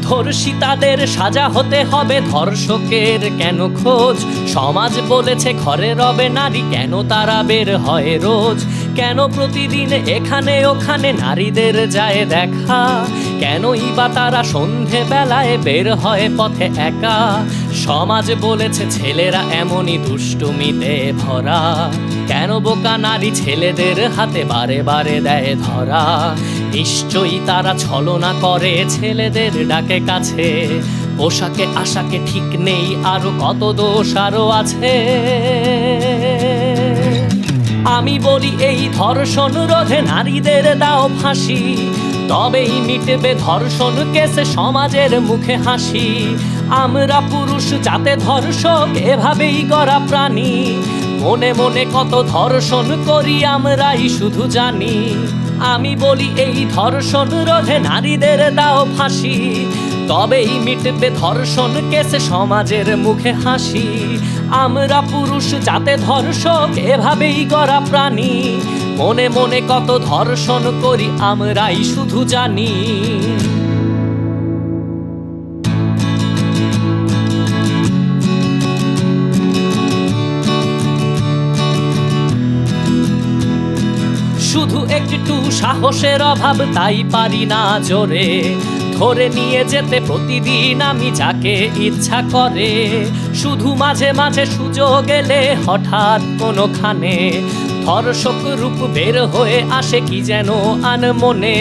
ধর্ষিতাদের সাজা হতে হবে, ধর্ষকের কেন খোঁজ? সমাজ বলেছে ঘরে রবে নারী, কেন তারা বের হয় রোজ? কেন প্রতিদিন এখানে ওখানে নারীদের যায় দেখা? কেনই বা তারা সন্ধে বেলায় বের হয় পথে একা? সমাজ বলেছে ছেলেরা এমনই দুষ্টুমিতে ভরা, কেন বোকা নারী ছেলেদের হাতে বারে বারে দেয় ধরা? নিশ্চয়ই তারা ছলনা করে ছেলেদের ডাকে কাছে, পোশাকে আশাকে ঠিক নেই, আরো কত দোষ আরো আছে। আমি বলি এই ধর্ষণ রোধে নারীদের দাও ফাঁসি, তবেই মিটবে ধর্ষণ কেসে সমাজের মুখে হাসি। আমরা পুরুষ যাতে ধর্ষক এভাবেই গড়া প্রাণী, মনে মনে কত ধর্ষণ করি আমরাই শুধু জানি। আমি বলি এই ধর্ষণ রোধে নারীদের দাও ফাঁসি, তবেই মিটবে ধর্ষণ কেসে সমাজের মুখে হাসি। আমরা পুরুষ যাতে ধর্ষক এভাবেই গড়া প্রাণী, মনে মনে কত ধর্ষণ করি আমরাই শুধু জানি। শুধু একটু সাহসের অভাব, তাই পারি না জোরে ধরে নিয়ে যেতে প্রতিদিন আমি যাকে ইচ্ছা করে। শুধু মাঝে মাঝে সুযোগ এলে হঠাৎ কোনোখানে ধর্ষক রূপ বের হয়ে আসে কি যেন আনমনে।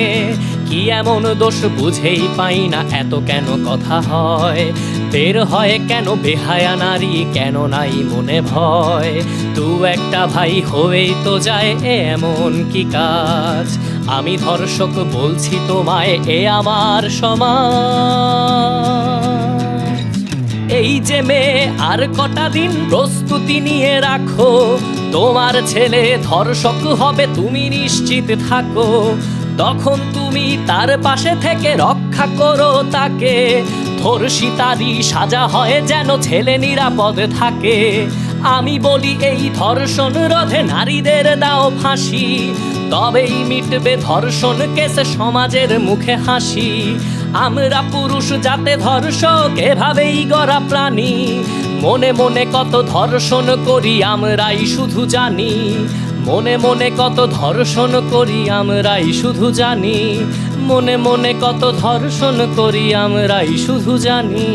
কি এমন দোষ বুঝেই পাই না, এত কেন কথা হয়? বের হয় কেন বেহায়া নারী, কেন নাই মনে ভয়? দু একটা ভাই হয়েই তো যায়, এমন কি কাজ? আমি ধর্ষক বলছি তোমায়, এ আমার সমাজ। এই যে মেয়ে আর কটা দিন প্রস্তুতি নিয়ে রাখো, তোমার ছেলে ধর্ষক হবে তুমি নিশ্চিত থাকো। তখন তুমি তার পাশে থেকে রক্ষা করো তাকে, ধর্ষিতারই সাজা হয় যেন ছেলে নিরাপদ থাকে। আমি বলি এই ধর্ষণ রোধে নারীদের দাও ফাঁসি, তবেই মিটবে ধর্ষণ কেসে সমাজের মুখে হাসি। আমরা পুরুষ যাতে ধর্ষক এভাবেই গড়া প্রাণী, মনে মনে কত ধর্ষণ করি আমরাই শুধু জানি। মনে মনে কত ধর্ষণ করি আমরাই শুধু জানি। মনে মনে কত ধর্ষণ করি আমরাই শুধু জানি।